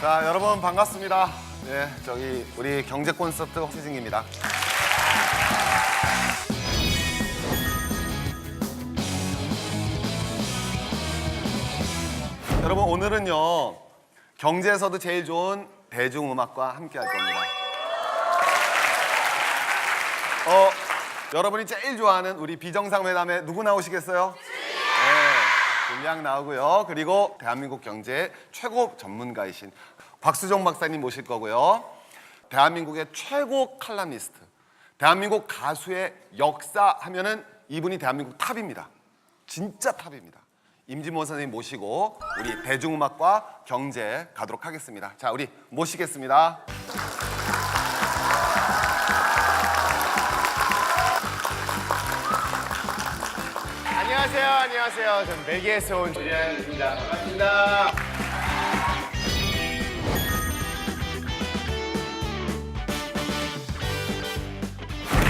자, 여러분 반갑습니다. 네, 저기 우리 경제 콘서트 허수진입니다. 여러분 오늘은요 경제에서도 제일 좋은 대중음악과 함께 할 겁니다. 여러분이 제일 좋아하는 우리 비정상회담에 누구 나오시겠어요? 네, 불량 나오고요. 그리고 대한민국 경제 최고 전문가이신 곽수정 박사님 모실 거고요. 대한민국의 최고 칼럼니스트, 대한민국 가수의 역사 하면은 이분이 대한민국 탑입니다. 진짜 탑입니다. 임진모 선생님 모시고 우리 대중음악과 경제 가도록 하겠습니다. 자, 우리 모시겠습니다. 안녕하세요, 안녕하세요. 저는 벨기에에서 온 줄리안입니다. 반갑습니다.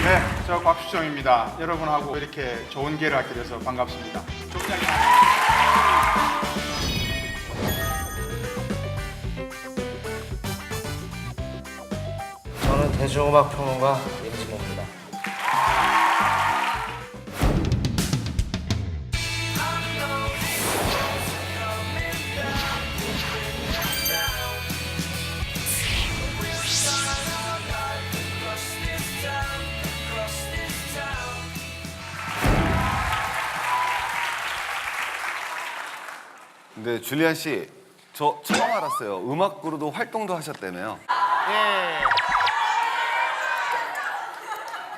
네, 저 곽수정입니다. 여러분하고 이렇게 좋은 기회를 갖게 돼서 반갑습니다. 저는 대중음악 평론가 임진모입니다. 근데 줄리안 씨, 저 처음 알았어요. 음악 그룹도 활동도 하셨다며요. 예.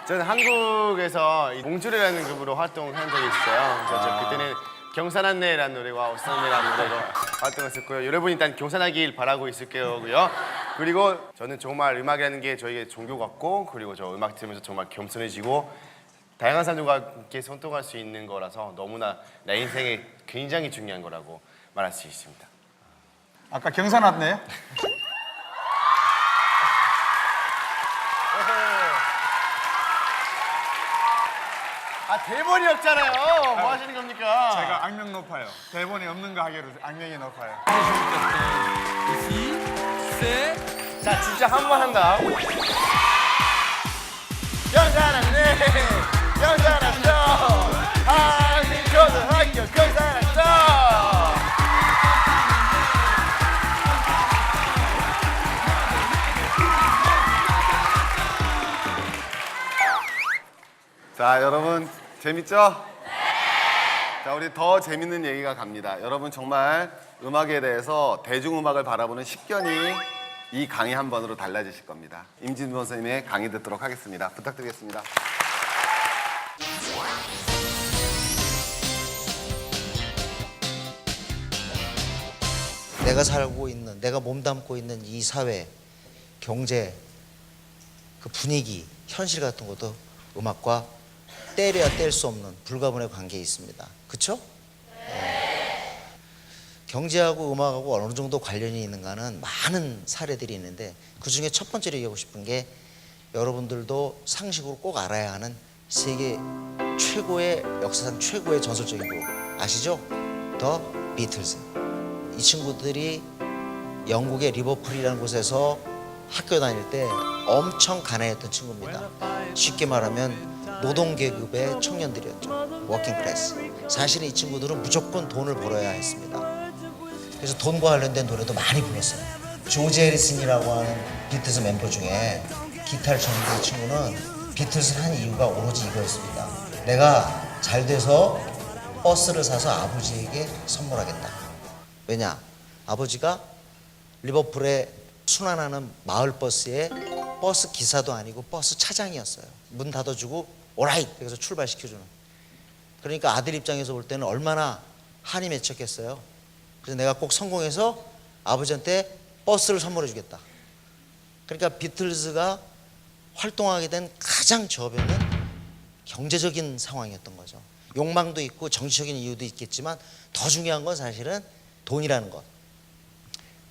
저는 한국에서 몽줄이라는 그룹으로 활동한 적이 있어요. 그래서 저 그때는 경산한내라는 노래와 어썸이라는 노래로 활동했었고요. 여러분이 일단 경산하길 바라고 있을게요고요. 그리고 저는 정말 음악이라는 게 저에게 종교 같고, 그리고 저 음악 들으면서 정말 겸손해지고 다양한 사람들과 함께 소통할 수 있는 거라서 너무나 내 인생에 굉장히 중요한 거라고 말할 수 있습니다. 아까 경산 왔네요? 아, 대본이 없잖아요. 뭐 하시는 겁니까? 제가 악명 높아요. 대본이 없는 거 하기로 악명이 높아요. 자, 진짜 한 번 한다. 경산한내, 경산한도, 한국초등학교 경산한도. 자, 여러분 재밌죠? 자, 우리 더 재밌는 얘기가 갑니다. 여러분 정말 음악에 대해서 대중음악을 바라보는 식견이 이 강의 한 번으로 달라지실 겁니다. 임진모 선생님의 강의 듣도록 하겠습니다. 부탁드리겠습니다. 내가 살고 있는, 내가 몸담고 있는 이 사회, 경제, 그 분위기, 현실 같은 것도 음악과 떼려야 뗄 수 없는 불가분의 관계에 있습니다. 그쵸? 네. 경제하고 음악하고 어느 정도 관련이 있는가는 많은 사례들이 있는데 그 중에 첫 번째로 얘기하고 싶은 게 여러분들도 상식으로 꼭 알아야 하는 세계 최고의 역사상 최고의 전설적인 그룹 아시죠? 더 비틀즈. 이 친구들이 영국의 리버풀이라는 곳에서 학교 다닐 때 엄청 가난했던 친구입니다. 쉽게 말하면 노동계급의 청년들이었죠. 워킹 클래스. 사실은 이 친구들은 무조건 돈을 벌어야 했습니다. 그래서 돈과 관련된 노래도 많이 불렀어요. 조지 해리슨이라고 하는 비틀즈 멤버 중에 기타를 쳤는데 이 친구는 비틀즈 한 이유가 오로지 이거였습니다. 내가 잘 돼서 버스를 사서 아버지에게 선물하겠다. 왜냐? 아버지가 리버풀에 순환하는 마을버스의 버스 기사도 아니고 버스 차장이었어요. 문 닫아주고 오라잇! 그래서 출발시켜주는. 그러니까 아들 입장에서 볼 때는 얼마나 한이 맺혔겠어요. 그래서 내가 꼭 성공해서 아버지한테 버스를 선물해 주겠다. 그러니까 비틀즈가 활동하게 된 가장 저변은 경제적인 상황이었던 거죠. 욕망도 있고 정치적인 이유도 있겠지만 더 중요한 건 사실은 돈이라는 것.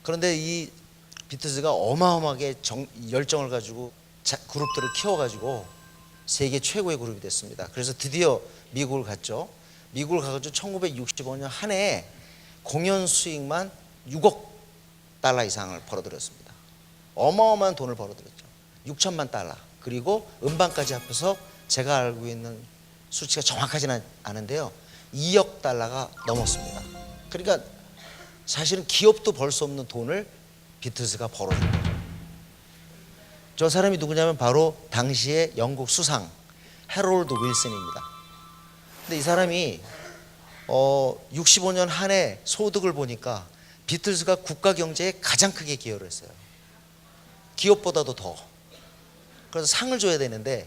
그런데 이 비틀즈가 어마어마하게 열정을 가지고 그룹들을 키워가지고 세계 최고의 그룹이 됐습니다. 그래서 드디어 미국을 갔죠. 미국을 가가지고 1965년 한 해에 공연 수익만 6억 달러 이상을 벌어들였습니다. 어마어마한 돈을 벌어들였죠. 6천만 달러. 그리고 음반까지 합해서 제가 알고 있는 수치가 정확하지는 않은데요. 2억 달러가 넘었습니다. 그러니까 사실은 기업도 벌 수 없는 돈을 비틀즈가 벌어준 거죠. 저 사람이 누구냐면 바로 당시의 영국 수상 해롤드 윌슨입니다. 근데 이 사람이 65년 한 해 소득을 보니까 비틀즈가 국가 경제에 가장 크게 기여를 했어요. 기업보다도 더. 그래서 상을 줘야 되는데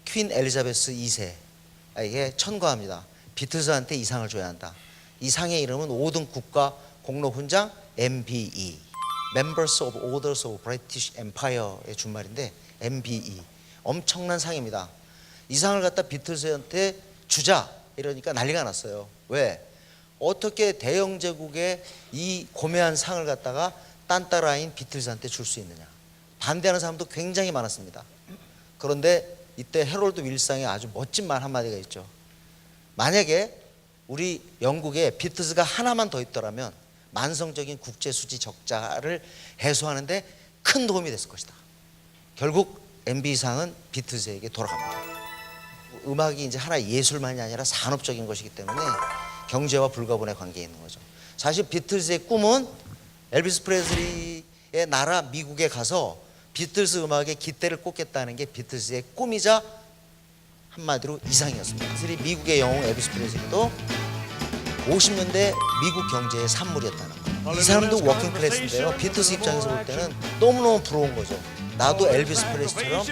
퀸 엘리자베스 2세에게 천거합니다. 비틀즈한테 이 상을 줘야 한다. 이 상의 이름은 5등 국가 공로 훈장 MBE, Members of Orders of British Empire의 준말인데 MBE, 엄청난 상입니다. 이 상을 갖다 비틀즈한테 주자 이러니까 난리가 났어요. 왜? 어떻게 대영 제국의 이 고매한 상을 갖다가 딴따라인 비틀즈한테 줄 수 있느냐. 반대하는 사람도 굉장히 많았습니다. 그런데 이때 해롤드 윌상의 아주 멋진 말 한마디가 있죠. 만약에 우리 영국에 비틀즈가 하나만 더 있더라면 만성적인 국제수지 적자를 해소하는데 큰 도움이 됐을 것이다. 결국 MB상은 비틀즈에게 돌아갑니다. 음악이 이제 하나의 예술만이 아니라 산업적인 것이기 때문에 경제와 불가분의 관계에 있는 거죠. 사실 비틀즈의 꿈은 엘비스 프레슬리의 나라 미국에 가서 비틀즈 음악에 깃대를 꽂겠다는 게 비틀즈의 꿈이자 한마디로 이상이었습니다. 사실 미국의 영웅 엘비스 프레슬리도 50년대 미국 경제의 산물이었다는 거예요. 이 사람도 워킹 클래스인데요. 비틀즈 입장에서 볼 때는 너무너무 부러운 거죠. 나도 엘비스 프레슬리처럼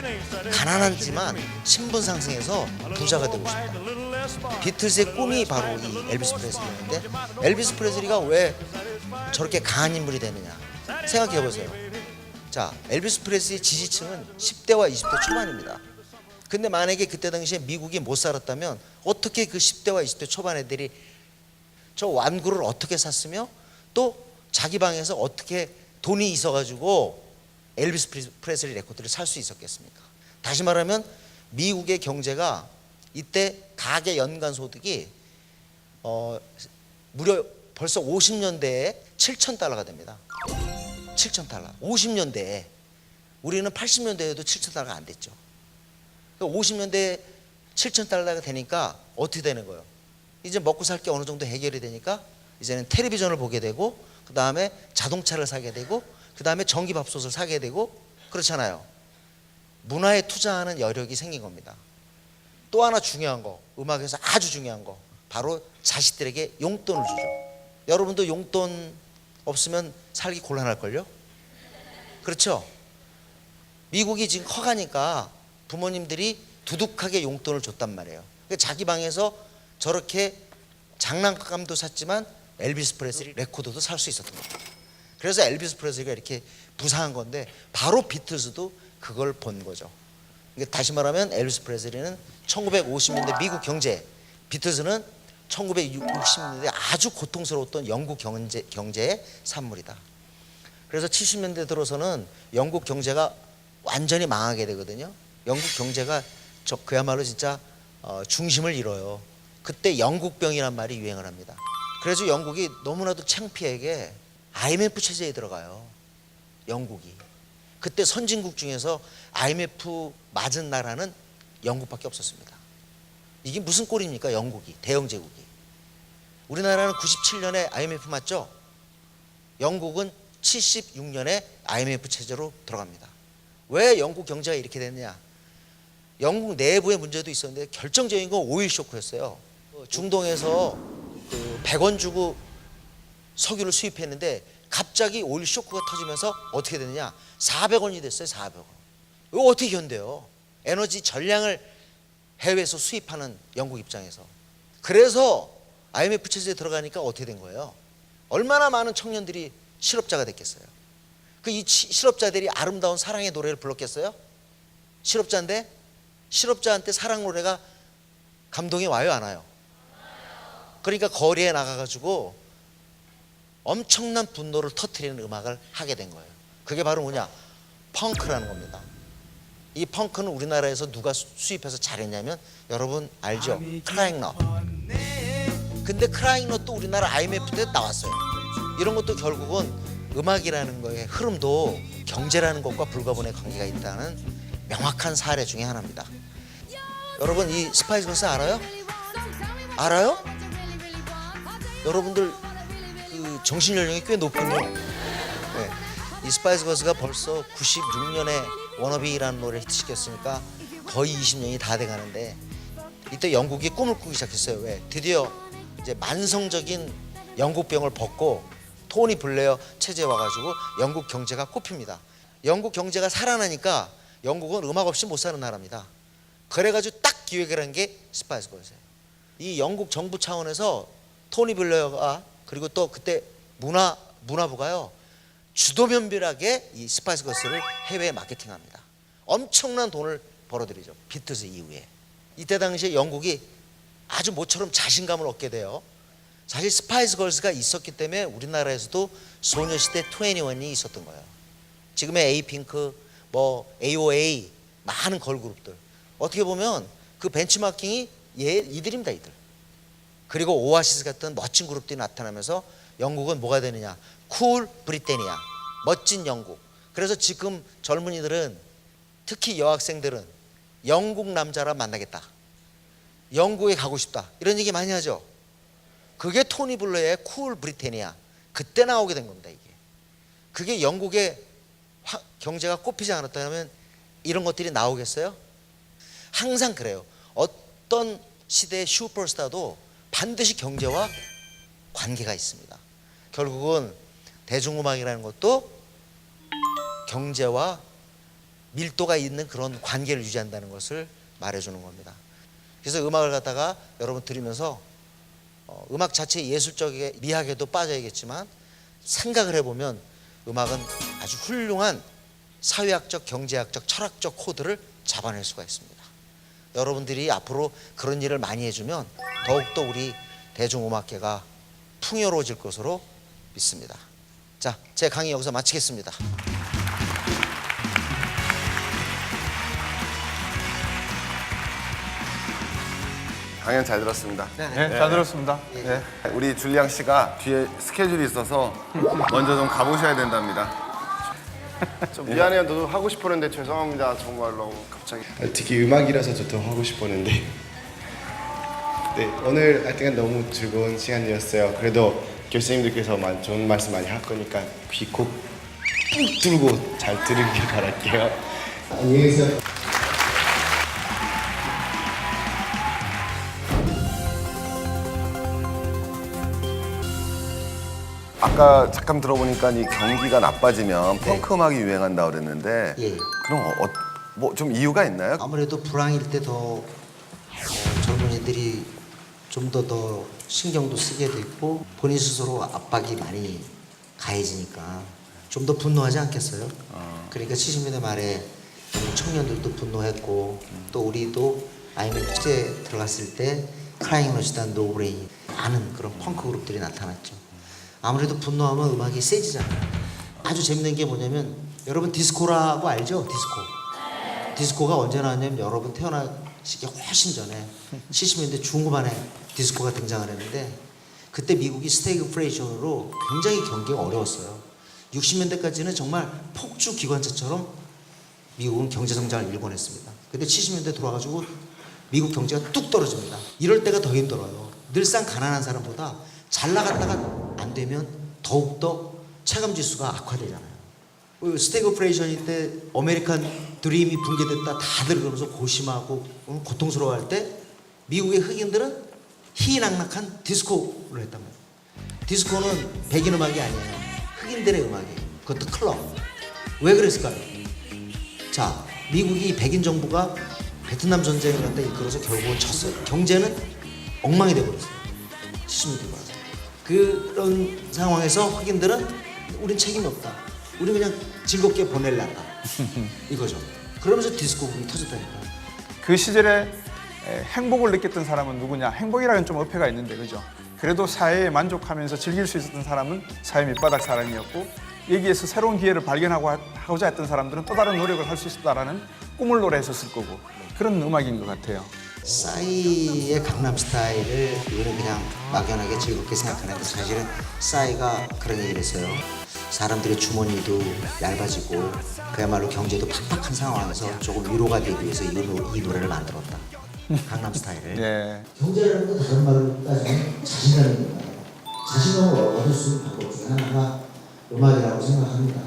가난하지만 신분 상승해서 부자가 되고 싶다. 비틀즈의 꿈이 바로 이 엘비스 프레슬리였는데 엘비스 프레슬리가 왜 저렇게 강한 인물이 되느냐 생각해 보세요. 자, 엘비스 프레슬리의 지지층은 10대와 20대 초반입니다. 근데 만약에 그때 당시에 미국이 못 살았다면 어떻게 그 10대와 20대 초반 애들이 저 완구를 어떻게 샀으며 또 자기 방에서 어떻게 돈이 있어가지고 엘비스 프레슬리 레코드를 살 수 있었겠습니까? 다시 말하면 미국의 경제가 이때 가계 연간 소득이 무려 벌써 50년대에 7,000달러가 됩니다. 7,000달러. 50년대에 우리는 80년대에도 7,000달러가 안 됐죠. 50년대에 7,000달러가 되니까 어떻게 되는 거예요? 이제 먹고 살 게 어느 정도 해결이 되니까 이제는 텔레비전을 보게 되고 그 다음에 자동차를 사게 되고 그 다음에 전기밥솥을 사게 되고 그렇잖아요. 문화에 투자하는 여력이 생긴 겁니다. 또 하나 중요한 거, 음악에서 아주 중요한 거, 바로 자식들에게 용돈을 주죠. 여러분도 용돈 없으면 살기 곤란할걸요? 그렇죠? 미국이 지금 커가니까 부모님들이 두둑하게 용돈을 줬단 말이에요. 그러니까 자기 방에서 저렇게 장난감도 샀지만 엘비스 프레슬리 레코드도 살 수 있었던 겁니다. 그래서 엘비스 프레슬리가 이렇게 부상한 건데 바로 비틀즈도 그걸 본 거죠. 그러니까 다시 말하면 엘비스 프레슬리는 1950년대 미국 경제, 비틀즈는 1960년대 아주 고통스러웠던 영국 경제의 산물이다. 그래서 70년대 들어서는 영국 경제가 완전히 망하게 되거든요. 영국 경제가 그야말로 진짜 중심을 잃어요. 그때 영국병이란 말이 유행을 합니다. 그래서 영국이 너무나도 창피하게 IMF 체제에 들어가요. 영국이. 그때 선진국 중에서 IMF 맞은 나라는 영국밖에 없었습니다. 이게 무슨 꼴입니까? 영국이, 대영 제국이. 우리나라는 97년에 IMF 맞죠? 영국은 76년에 IMF 체제로 들어갑니다. 왜 영국 경제가 이렇게 됐느냐? 영국 내부의 문제도 있었는데 결정적인 건 오일 쇼크였어요. 중동에서 100원 주고 석유를 수입했는데 갑자기 오일 쇼크가 터지면서 어떻게 됐느냐? 400원이 됐어요. 400원. 이거 어떻게 견뎌요? 에너지 전량을 해외에서 수입하는 영국 입장에서. 그래서 IMF 체제에 들어가니까 어떻게 된 거예요? 얼마나 많은 청년들이 실업자가 됐겠어요? 이 실업자들이 아름다운 사랑의 노래를 불렀겠어요? 실업자인데 실업자한테 사랑 노래가 감동이 와요, 안 와요? 그러니까 거리에 나가가지고 엄청난 분노를 터뜨리는 음악을 하게 된 거예요. 그게 바로 뭐냐? 펑크라는 겁니다. 이 펑크는 우리나라에서 누가 수입해서 잘했냐면 여러분 알죠? 크라잉넛. 근데 크라잉넛도 우리나라 IMF 때 나왔어요. 이런 것도 결국은 음악이라는 거의 흐름도 경제라는 것과 불가분의 관계가 있다는 명확한 사례 중에 하나입니다. 여러분 이 스파이스 걸스 알아요? 알아요? 여러분들 그 정신 연령이 꽤 높군요. 네. 이 스파이스 걸스가 벌써 96년에 워너비라는 노래를 히트시켰으니까 거의 20년이 다 돼가는데 이때 영국이 꿈을 꾸기 시작했어요. 왜? 드디어 이제 만성적인 영국병을 벗고 토니 블레어 체제에 와가지고 영국 경제가 꼽힙니다. 영국 경제가 살아나니까 영국은 음악 없이 못 사는 나라입니다. 그래가지고 딱 기획을 한 게 스파이스 걸스예요. 이 영국 정부 차원에서 토니 블레어가 그리고 또 그때 문화부가요 주도면밀하게 이 스파이스 걸스를 해외에 마케팅합니다. 엄청난 돈을 벌어들이죠. 비틀즈 이후에. 이때 당시에 영국이 아주 모처럼 자신감을 얻게 돼요. 사실 스파이스 걸스가 있었기 때문에 우리나라에서도 소녀시대 21이 있었던 거예요. 지금의 에이핑크, 뭐 AOA 많은 걸그룹들 어떻게 보면 그 벤치마킹이 이들입니다. 이들. 그리고 오아시스 같은 멋진 그룹들이 나타나면서 영국은 뭐가 되느냐? 쿨 브리테니아, 멋진 영국. 그래서 지금 젊은이들은 특히 여학생들은 영국 남자라 만나겠다, 영국에 가고 싶다 이런 얘기 많이 하죠. 그게 토니 블레어의 쿨 브리테니아 그때 나오게 된 겁니다. 이게 그게 영국의 경제가 꼽히지 않았다면 이런 것들이 나오겠어요? 항상 그래요. 어떤 시대의 슈퍼스타도 반드시 경제와 관계가 있습니다. 결국은 대중음악이라는 것도 경제와 밀도가 있는 그런 관계를 유지한다는 것을 말해주는 겁니다. 그래서 음악을 갖다가 여러분 들으면서 음악 자체의 예술적인 미학에도 빠져야겠지만 생각을 해보면 음악은 아주 훌륭한 사회학적, 경제학적, 철학적 코드를 잡아낼 수가 있습니다. 여러분들이 앞으로 그런 일을 많이 해주면 더욱더 우리 대중음악계가 풍요로워질 것으로 믿습니다. 자, 제 강의 여기서 마치겠습니다. 강연 잘 들었습니다. 네, 잘 들었습니다. 네. 우리 줄리앙 씨가 뒤에 스케줄이 있어서 먼저 좀 가보셔야 된답니다. 좀 미안해요. 너도 하고 싶었는데 죄송합니다. 정말로 갑자기. 특히 음악이라서 저도 하고 싶었는데 네, 오늘 하여튼 너무 즐거운 시간이었어요. 그래도 교수님들께서 좋은 말씀 많이 할 거니까 귀 꼭 뚫고 잘 들으길 바랄게요. 안녕히 계세요. 아까 잠깐 들어보니까 이 경기가 나빠지면 펑크 음악이 유행한다 그랬는데 예. 그럼 뭐 좀 이유가 있나요? 아무래도 불황일 때 더 젊은이들이 좀 더 신경도 쓰게 되고 본인 스스로 압박이 많이 가해지니까 좀 더 분노하지 않겠어요? 그러니까 70년대 말에 청년들도 분노했고 또 우리도 아이엠 축제에 들어갔을 때 크라잉 러시단 노브레인 많은 그런 펑크 그룹들이 나타났죠. 아무래도 분노하면 음악이 세지잖아요. 아주 재밌는 게 뭐냐면 여러분 디스코라고 알죠? 디스코가 언제 나왔냐면 여러분 태어나시기 훨씬 전에 70년대 중후반에 디스코가 등장을 했는데 그때 미국이 스태그플레이션으로 굉장히 경기가 어려웠어요. 60년대까지는 정말 폭주 기관차처럼 미국은 경제 성장을 일궈냈습니다. 근데 70년대 들어와가지고 미국 경제가 뚝 떨어집니다. 이럴 때가 더 힘들어요. 늘상 가난한 사람보다 잘 나갔다가 안 되면 더욱더 체감 지수가 악화되잖아요. 스태그플레이션일 때 아메리칸 드림이 붕괴됐다 다들 그러면서 고심하고 고통스러워할 때 미국의 흑인들은 희낙낙한 디스코를 했단 말이에요. 디스코는 백인 음악이 아니에요. 흑인들의 음악이에요. 그것도 클럽. 왜 그랬을까요? 자, 미국이 백인 정부가 베트남 전쟁을 갖다 이끌어서 결국은 쳤어요. 경제는 엉망이 돼버렸어요. 70년대 와서. 그런 상황에서 흑인들은 우린 책임이 없다. 우린 그냥 즐겁게 보낼란다. 이거죠. 그러면서 디스코 붐이 터졌다니까. 그 시절에 행복을 느꼈던 사람은 누구냐? 행복이라는 좀 어폐가 있는데, 그죠? 그래도 사회에 만족하면서 즐길 수 있었던 사람은 사회 밑바닥 사람이었고 여기에서 새로운 기회를 발견하고자 했던 사람들은 또 다른 노력을 할 수 있었다라는 꿈을 노래했었을 거고 그런 음악인 것 같아요. 싸이의 강남스타일을 우리는 그냥 막연하게 즐겁게 생각하는데 사실은 싸이가 그런 얘기를 했어요. 사람들의 주머니도 얇아지고 그야말로 경제도 팍팍한 상황에서 조금 위로가 되기 위해서 이 노래를 만들었다. 강남 스타일을. 예. 경제라는 건 다른 말로 따지면 자신감입니다. 자신감을 얻을 수 있는 방법 중에 하나가 음악이라고 생각합니다.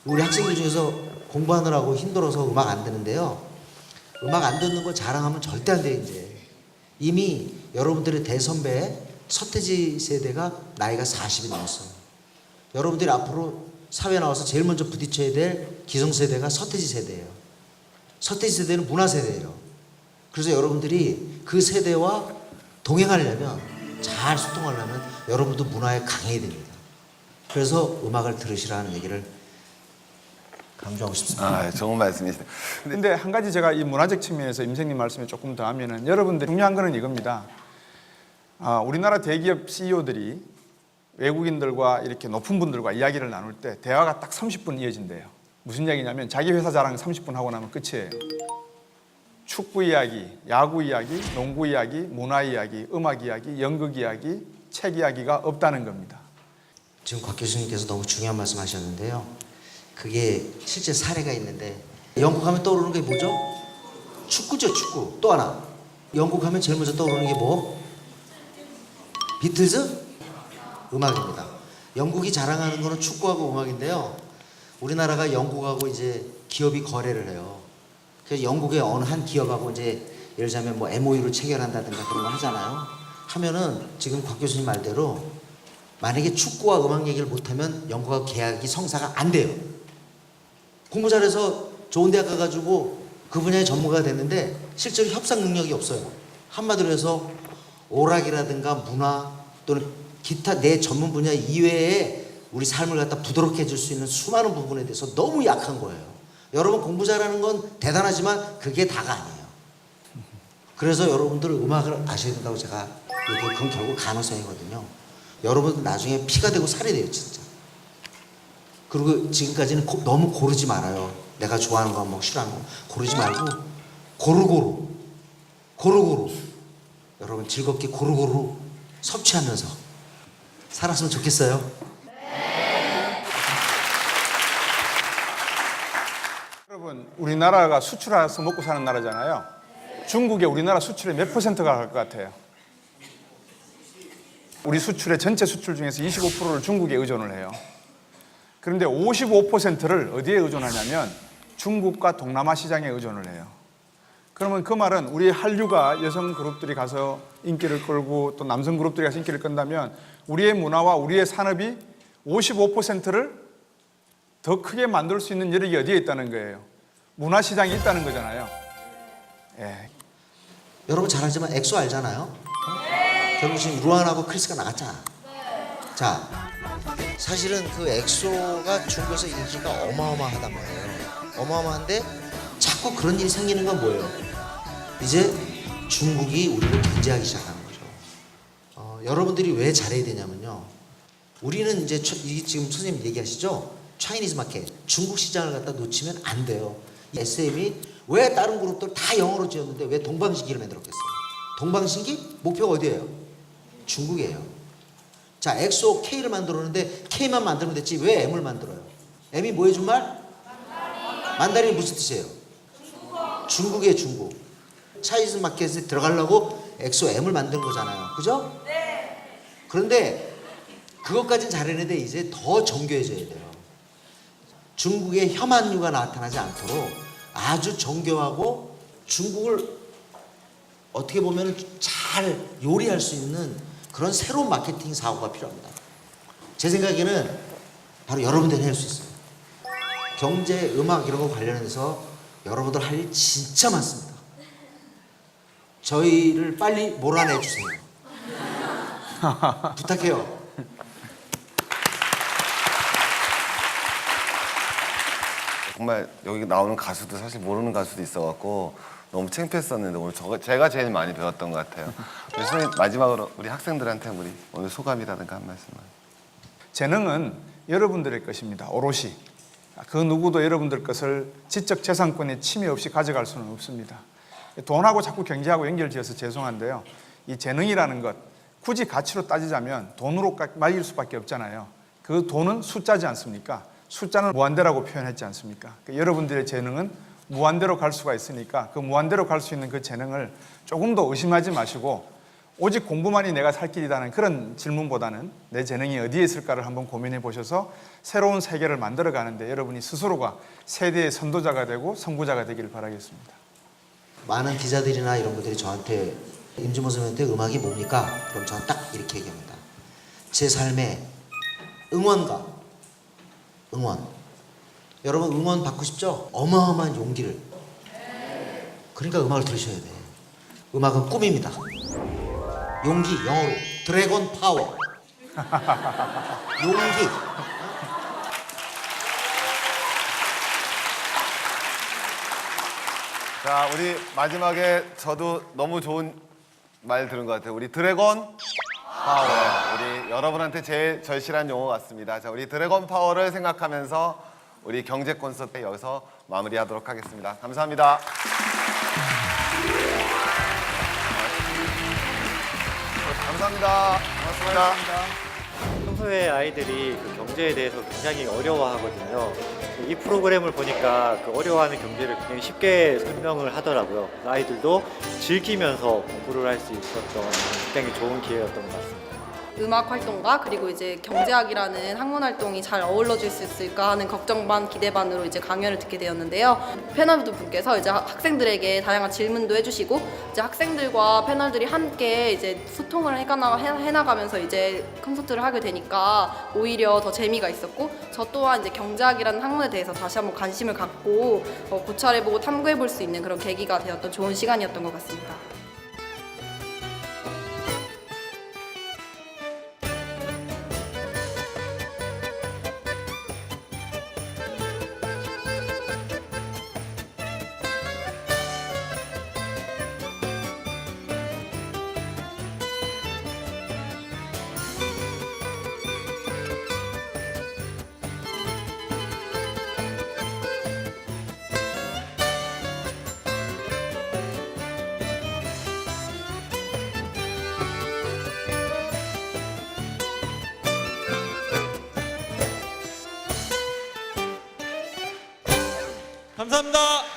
우리 학생들 중에서 공부하느라고 힘들어서 음악 안 듣는데요. 음악 안 듣는 거 자랑하면 절대 안 돼요, 이제. 이미 여러분들의 대선배 서태지 세대가 나이가 40이 넘었어요. 여러분들이 앞으로 사회에 나와서 제일 먼저 부딪혀야 될 기성세대가 서태지 세대예요. 서태지 세대는 문화 세대예요. 그래서 여러분들이 그 세대와 동행하려면, 잘 소통하려면 여러분도 문화에 강해야 됩니다. 그래서 음악을 들으시라는 얘기를 강조하고 싶습니다. 아, 좋은 말씀이시네요. 근데 한 가지 제가 이 문화적 측면에서 임생님 말씀에 조금 더 하면은, 여러분들 중요한 거는 이겁니다. 우리나라 대기업 CEO들이 외국인들과 이렇게 높은 분들과 이야기를 나눌 때 대화가 딱 30분 이어진대요. 무슨 이야기냐면 자기 회사 자랑 30분 하고 나면 끝이에요. 축구 이야기, 야구 이야기, 농구 이야기, 문화 이야기, 음악 이야기, 연극 이야기, 책 이야기가 없다는 겁니다. 지금 곽 교수님께서 너무 중요한 말씀 하셨는데요. 그게 실제 사례가 있는데, 영국 하면 떠오르는 게 뭐죠? 축구죠, 축구. 또 하나, 영국 하면 제일 먼저 떠오르는 게 뭐? 비틀즈? 음악입니다. 영국이 자랑하는 거는 축구하고 음악인데요. 우리나라가 영국하고 이제 기업이 거래를 해요. 그래서 영국의 어느 한 기업하고 이제 예를 들자면 뭐 MOU를 체결한다든가 그런 거 하잖아요. 하면은 지금 곽 교수님 말대로 만약에 축구와 음악 얘기를 못하면 영국하고 계약이 성사가 안 돼요. 공부 잘해서 좋은 대학 가가지고 그 분야의 전문가가 됐는데 실제로 협상 능력이 없어요. 한마디로 해서 오락이라든가 문화 또는 기타 내 전문 분야 이외에 우리 삶을 갖다 부드럽게 해줄 수 있는 수많은 부분에 대해서 너무 약한 거예요. 여러분 공부 잘하는 건 대단하지만 그게 다가 아니에요. 그래서 여러분들 음악을 아셔야 된다고 제가 얘기해요. 그건 결국 가능성이거든요. 여러분 나중에 피가 되고 살이 돼요, 진짜. 그리고 지금까지는 너무 고르지 말아요. 내가 좋아하는 거, 뭐 싫어하는 거 고르지 말고 고루고루 여러분 즐겁게 고루고루 섭취하면서 살았으면 좋겠어요. 여러분, 우리나라가 수출해서 먹고 사는 나라잖아요. 중국에 우리나라 수출의 몇 퍼센트가 갈 것 같아요? 우리 수출의 전체 수출 중에서 25%를 중국에 의존을 해요. 그런데 55%를 어디에 의존하냐면 중국과 동남아 시장에 의존을 해요. 그러면 그 말은 우리 한류가 여성 그룹들이 가서 인기를 끌고 또 남성 그룹들이 가서 인기를 끈다면 우리의 문화와 우리의 산업이 55%를 더 크게 만들 수 있는 여력이 어디에 있다는 거예요? 문화 시장이 있다는 거잖아요. 예. 여러분 잘 알지만 엑소 알잖아요? 결국 지금 루안하고 크리스가 나갔잖아. 자, 사실은 그 엑소가 중국에서 인기가 어마어마하단 말이에요. 어마어마한데 자꾸 그런 일이 생기는 건 뭐예요? 이제 중국이 우리를 견제하기 시작하는 거죠. 여러분들이 왜 잘해야 되냐면요. 우리는 이제 지금 선생님 얘기하시죠? 차이니즈 마켓, 중국 시장을 갖다 놓치면 안 돼요. SM이 왜 다른 그룹들 다 영어로 지었는데 왜 동방신기를 만들었겠어요? 동방신기 목표가 어디예요? 중국이에요. 자, 엑소 K를 만들었는데 K만 만들면 됐지 왜 M을 만들어요? M이 뭐 해준 말? 만다린이 무슨 뜻이에요? 중국이에요, 중국. 차이니즈 마켓에 들어가려고 엑소 M을 만든 거잖아요. 그죠? 네. 그런데 그것까지는 잘했는데 이제 더 정교해져야 돼요. 중국의 혐한류가 나타나지 않도록 아주 정교하고 중국을 어떻게 보면 잘 요리할 수 있는 그런 새로운 마케팅 사고가 필요합니다. 제 생각에는 바로 여러분들이 할 수 있어요. 경제, 음악 이런 거 관련해서 여러분들 할 일 진짜 많습니다. 저희를 빨리 몰아내 주세요. 부탁해요. 정말 여기 나오는 가수도 사실 모르는 가수도 있어갖고 너무 창피했었는데 오늘 제가 제일 많이 배웠던 것 같아요. 선생님 마지막으로 우리 학생들한테 우리 오늘 소감이라든가 한 말씀만. 재능은 여러분들의 것입니다. 오롯이. 그 누구도 여러분들 것을 지적 재산권에 침해 없이 가져갈 수는 없습니다. 돈하고 자꾸 경제하고 연결지어서 죄송한데요. 이 재능이라는 것 굳이 가치로 따지자면 돈으로 말릴 수밖에 없잖아요. 그 돈은 숫자지 않습니까? 숫자는 무한대라고 표현했지 않습니까? 그러니까 여러분들의 재능은 무한대로 갈 수가 있으니까 그 무한대로 갈 수 있는 그 재능을 조금 더 의심하지 마시고 오직 공부만이 내가 살 길이라는 그런 질문보다는 내 재능이 어디에 있을까를 한번 고민해 보셔서 새로운 세계를 만들어 가는데 여러분이 스스로가 세대의 선도자가 되고 선구자가 되기를 바라겠습니다. 많은 기자들이나 이런 분들이 저한테 임진모 선생님한테 음악이 뭡니까? 그럼 저는 딱 이렇게 얘기합니다. 제 삶의 응원가, 응원. 여러분 응원 받고 싶죠? 어마어마한 용기를. 그러니까 음악을 들으셔야 돼. 음악은 꿈입니다. 용기, 영어로 드래곤 파워. 용기. 자, 우리 마지막에 저도 너무 좋은 말 들은 것 같아요. 우리 드래곤 파워. 우리 여러분한테 제일 절실한 용어 같습니다. 자, 우리 드래곤 파워를 생각하면서 우리 경제 콘서트 여기서 마무리하도록 하겠습니다. 감사합니다. 감사합니다. 고맙습니다. 평소에 아이들이 그 경제에 대해서 굉장히 어려워하거든요. 이 프로그램을 보니까 그 어려워하는 경제를 굉장히 쉽게 설명을 하더라고요. 아이들도 즐기면서 공부를 할 수 있었던 굉장히 좋은 기회였던 것 같습니다. 음악 활동과 그리고 이제 경제학이라는 학문 활동이 잘 어우러질 수 있을까 하는 걱정 반 기대 반으로 이제 강연을 듣게 되었는데요. 패널 분께서 이제 학생들에게 다양한 질문도 해주시고 이제 학생들과 패널들이 함께 이제 소통을 해나가면서 이제 콘서트를 하게 되니까 오히려 더 재미가 있었고 저 또한 이제 경제학이라는 학문에 대해서 다시 한번 관심을 갖고 고찰해보고 탐구해볼 수 있는 그런 계기가 되었던 좋은 시간이었던 것 같습니다. 감사합니다.